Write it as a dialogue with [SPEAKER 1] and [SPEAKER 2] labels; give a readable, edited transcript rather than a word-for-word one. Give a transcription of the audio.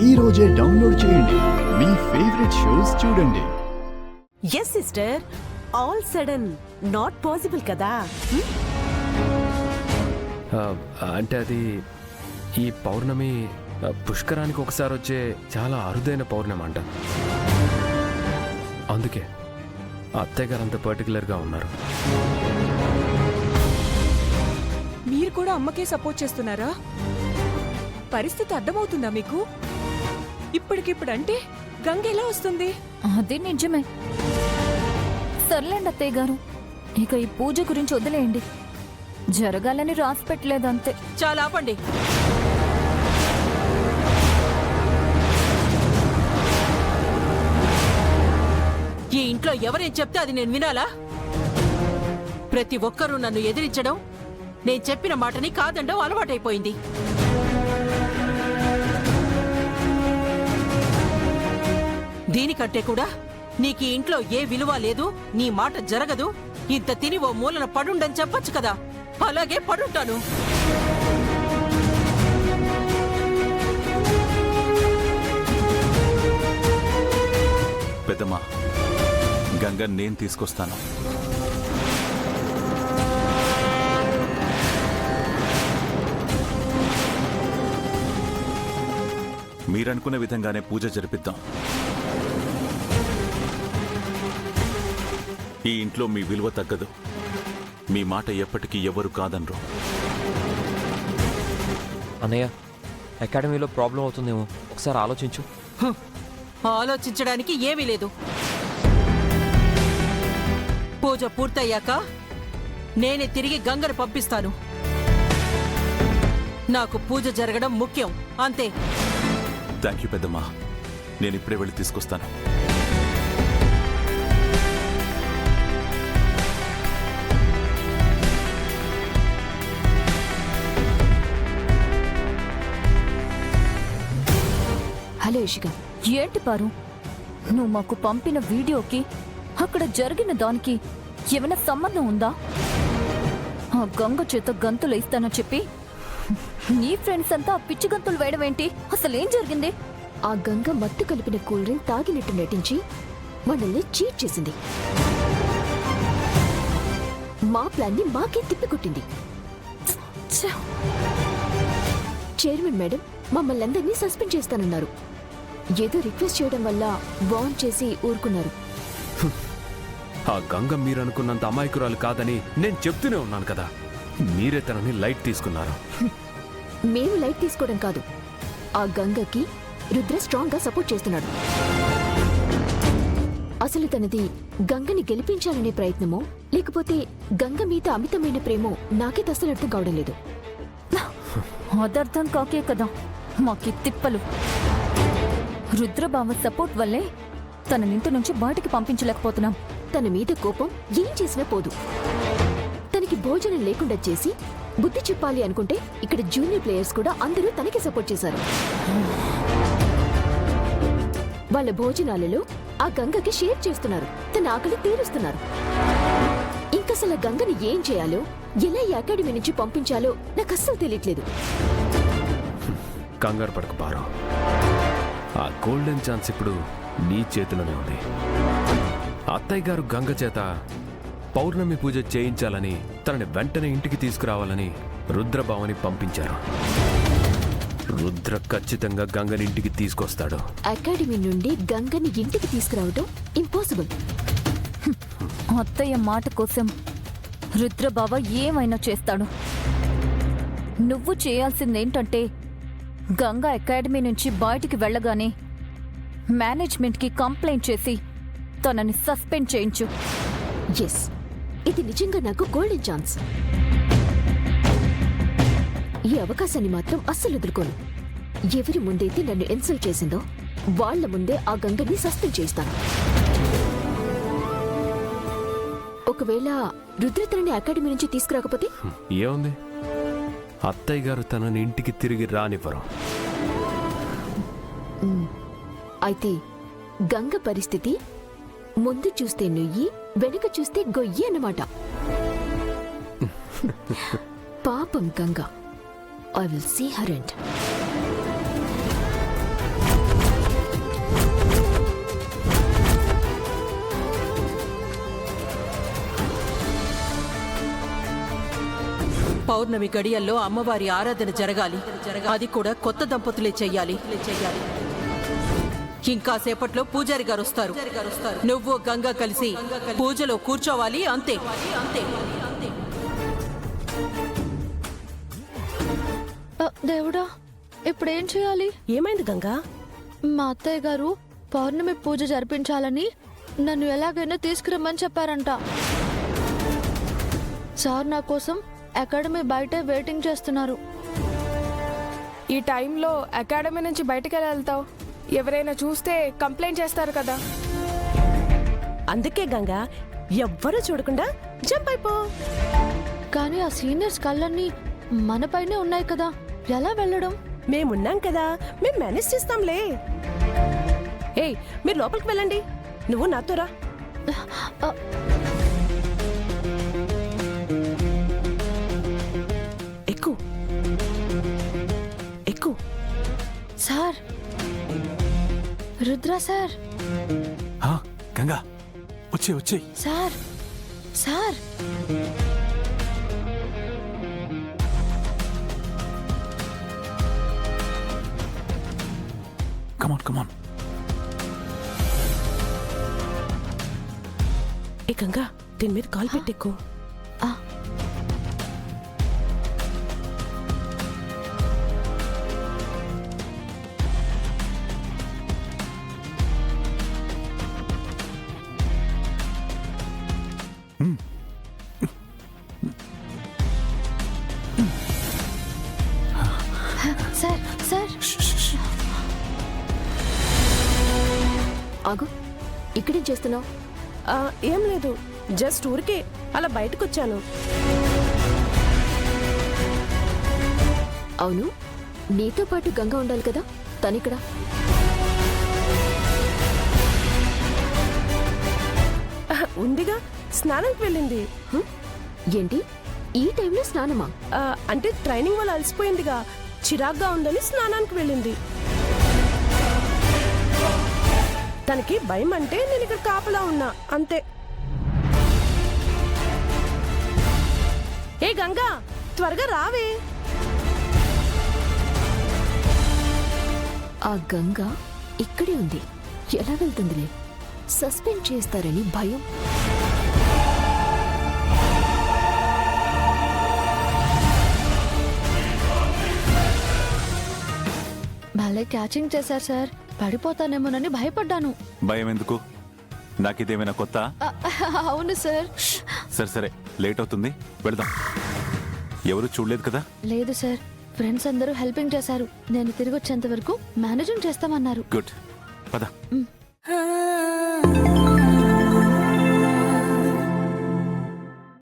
[SPEAKER 1] ఈ రోజే డౌన్లోడ్ చేయండి. మీ ఫేవరెట్ షోస్ చూడండి.
[SPEAKER 2] Yes sister, all sudden not possible కదా.
[SPEAKER 3] అంటే అది ఈ పౌర్ణమి పుష్కరానికి ఒకసారి వచ్చే చాలా అరుదైన పౌర్ణమి అంట. అందుకే అత్తయ్య గారు అంత పర్టికులర్గా ఉన్నారు.
[SPEAKER 4] మీరు కూడా అమ్మకే సపోర్ట్ చేస్తున్నారా? పరిస్థితి అర్థమవుతుందా మీకు? ఇప్పటికిప్పుడు అంటే గంగ ఎలా వస్తుంది?
[SPEAKER 5] అదే నిజమే. సర్లేండి అత్తయ్య గారు, ఇక ఈ పూజ గురించి వదిలేయండి. జరగాలని రాసి పెట్టలేదు అంతే.
[SPEAKER 2] చాలా ఆపండి. ఈ ఇంట్లో ఎవరేం చెప్తే అది నేను వినాలా? ప్రతి ఒక్కరూ నన్ను ఎదిరించడం, నేను చెప్పిన మాటని కాదండం అలవాటైపోయింది. దీనికంటే కూడా నీకు ఈ ఇంట్లో ఏ విలువ లేదు, నీ మాట జరగదు, ఇంత తిని ఓ మూలన పడుండని చెప్పొచ్చు కదా. అలాగే పడుంటాను.
[SPEAKER 6] పెద్దమ్మా, గంగ నేను తీసుకొస్తాను. మీరనుకునే విధంగానే పూజ జరిపిద్దాం. ఈ ఇంట్లో మీ విలువ తగ్గదు. మీ మాట ఎప్పటికీ ఎవరు కాదనరు.
[SPEAKER 7] అన్నయ్య, అకాడమీలో ప్రాబ్లం అవుతుందేమో, ఒకసారి ఆలోచించు.
[SPEAKER 2] ఆలోచించడానికి ఏమీ లేదు. పూజ పూర్తయ్యాక నేనే తిరిగి గంగను పంపిస్తాను. నాకు పూజ జరగడం ముఖ్యం, అంతే.
[SPEAKER 6] థ్యాంక్ యూ పెద్దమ్మా, నేను ఇప్పుడే వెళ్ళి తీసుకొస్తాను.
[SPEAKER 5] హలో ఇషిక, ఏంటి పారు, నువ్వు మాకు పంపిన వీడియోకి అక్కడ జరిగిన దానికి ఏమైనా సంబంధం ఉందా? ఆ గంగ చేత గంతులు వేస్తానని చెప్పి నీ ఫ్రెండ్స్ అంతా పిచ్చి గంతులు వేయడం ఏంటి? అసలేం జరిగింది?
[SPEAKER 8] ఆ గంగ మత్తు కలిపిన కూల్ డ్రింక్ తాగినట్టు నటించి మనల్ని చీట్ చేసింది. మా ప్లాన్ని మాకే తిప్పికొట్టింది. చైర్మన్ మేడం మమ్మల్ని అందరినీ సస్పెండ్ చేస్తానన్నారు. ఏదో రిక్వెస్ట్ చేయడం వల్ల వార్న్ చేసి ఊరుకున్నారు.
[SPEAKER 3] ఆ గంగ మీరనుకున్నంత అమాయకురాలు కాదని నేను చెప్తూనే ఉన్నాను కదా. మీరే తనని లైట్ తీసుకున్నారు.
[SPEAKER 8] మేము లైట్ తీసుకోవడం కాదు, ఆ గంగకి రుద్ర స్ట్రాంగ్ గా సపోర్ట్ చేస్తున్నాడు. అసలు తనది గంగని గెలిపించాలనే ప్రయత్నమో లేకపోతే గంగ మీద అమితమైన ప్రేమో నాకే అసలు అర్థం కావడం లేదు.
[SPEAKER 5] అదర్థం కాకే కదా మాకి తిప్పలు. రుద్రబావ సపోర్ట్ వల్లే తన ఇంటి నుంచి బయటికి పంపించలేకపోతున్నాం.
[SPEAKER 8] తన మీద కోపం ఏం చేసినా పోదు. తనకి భోజనం లేకుండా చేసి బుద్ధి చెప్పాలి అనుకుంటే ఇక్కడ జూనియర్ ప్లేయర్స్ కూడా అందరూ తనకి సపోర్ట్ చేశారు. వాళ్ళ భోజనాలలో ఆ గంగకి షేర్ చేస్తున్నారు, తన ఆకలి తీరుస్తున్నారు. ఇంకసలు గంగని ఏం చేయాలో, ఎలా ఈ అకాడమీ నుంచి పంపించాలో నాకు అస్సలు తెలియట్లేదు.
[SPEAKER 3] కంగారు పడకు పారు, ఆ గోల్డెన్ ఛాన్స్ ఇప్పుడు నీ చేతిలోనే ఉంది. అత్తయ్య గారు గంగ చేత పౌర్ణమి పూజ చేయించాలని, తనని వెంటనే ఇంటికి తీసుకురావాలని రుద్రబావని పంపించారు. రుద్ర ఖచ్చితంగా గంగని ఇంటికి తీసుకొస్తాడు.
[SPEAKER 8] అకాడమీ నుండి గంగని ఇంటికి తీసుకురావడం ఇంపాసిబుల్.
[SPEAKER 5] అత్తయ్య మాట కోసం రుద్రబావ ఏమైనా చేస్తాడు. నువ్వు చేయాల్సిందేంటంటే గంగ అకాడమీ నుంచి బయటికి వెళ్ళగానే మేనేజ్మెంట్కి కంప్లైంట్ చేసి తనని సస్పెండ్ చేయించు.
[SPEAKER 8] ఎస్, ఇది నిజంగా నాకు గోల్డెన్ ఛాన్స్. ఈ అవకాశాన్ని మాత్రం అస్సలు వదులుకోను. ఎవరి ముందైతే నన్ను ఇన్సల్ట్ చేసిందో వాళ్ల ముందే ఆ గంగని సస్పెండ్ చేస్తాను. ఒకవేళ రుద్ర తనని అకాడమీ నుంచి తీసుకురాకపోతే
[SPEAKER 3] ఏముంది, అత్తయ్య గారు తనని ఇంటికి తిరిగి రానివ్వరు.
[SPEAKER 8] అయితే గంగ పరిస్థితి ముందు చూస్తే నుయ్యి, వెనుక చూస్తే గొయ్యి అన్నమాట. పాపం Ganga. I will see her end.
[SPEAKER 2] పౌర్ణమి గడియల్లో అమ్మవారి ఆరాధన జరగాలి. అది కూడా కొత్త దంపతులే చెయ్యాలి. ఇంకా సేపట్లో పూజారి గారు వస్తారు. నువ్వు గంగా కలిసి పూజలో కూర్చోవాలి. అంతే.
[SPEAKER 5] దేవుడా, ఇప్పుడేం చేయాలి?
[SPEAKER 8] ఏమైంది గంగా?
[SPEAKER 5] మా అత్తయ్య గారు పౌర్ణమి పూజ జరిపించాలని నన్ను ఎలాగైనా తీసుకురమ్మని చెప్పారంట. సార్ నా కోసం అకాడమీ బయటే వెయిటింగ్ చేస్తున్నారు.
[SPEAKER 4] ఈ టైంలో అకాడమీ నుంచి బయటకు ఎలా వెళ్తావు? ఎవరైనా చూస్తే కంప్లైంట్ చేస్తారు కదా.
[SPEAKER 8] అందుకే గంగా ఎవ్వరూ చూడకుండా జంప్ అయిపో.
[SPEAKER 5] కానీ ఆ సీనియర్స్ కళ్ళన్నీ మనపైనే ఉన్నాయి కదా, ఎలా వెళ్ళడం?
[SPEAKER 8] మేమున్నాం కదా, మేం మేనేజ్ చేస్తాంలే. ఏయ్, మీరు లోపలికి వెళ్ళండి. నువ్వు నాతో రా. ఎక్కు ఎక్కు.
[SPEAKER 5] Sir, Rudra sir.
[SPEAKER 6] గంగా వచ్చే
[SPEAKER 5] సార్, సార్.
[SPEAKER 6] కమాన్
[SPEAKER 8] ఏ గంగా, దీని మీద కాల్ పెట్టెక్కు.
[SPEAKER 5] ఆ. Sir, sir.
[SPEAKER 8] ఆగు, ఇక్కడేం చేస్తున్నావు? ఏం లేదు, జస్ట్ ఊరికే అలా బయటకు వచ్చాను. అవును, నీతో పాటు గంగా ఉండాలి కదా, తనిక్కడ. ఉందిగా, స్నానంకి వెళ్ళింది. ఏంటి ఈ టైంలో స్నానమా? అంటే ట్రైనింగ్ వల్ల అలసిపోయిందిగా, చిరాగ్గా ఉందని స్నానానికి వెళ్ళింది. తనకి భయం అంటే నేను ఇక్కడ కాపలా ఉన్నా, అంతే. ఏ గంగా, త్వరగా రావే.
[SPEAKER 9] ఆ గంగా ఇక్కడే ఉంది, ఎలా వెళ్తుందిలే? సస్పెండ్ చేస్తారని భయం.
[SPEAKER 5] భలే క్యాచింగ్ చేశారు సార్. పడిపోతానేమోనని భయపడ్డాను.
[SPEAKER 6] భయం ఎందుకు? నాకిదేమైనా కొత్త?
[SPEAKER 5] అవును సార్.
[SPEAKER 6] సరే లేట్ అవుతుంది, వెళదాం. ఎవరు చూడలేదు కదా?
[SPEAKER 5] లేదు సార్, ఫ్రెండ్స్ అందరూ హెల్పింగ్ చేశారు. నేను తిరిగి వచ్చేంత వరకు మేనేజింగ్ చేస్తామన్నారు.
[SPEAKER 6] గుడ్, పద.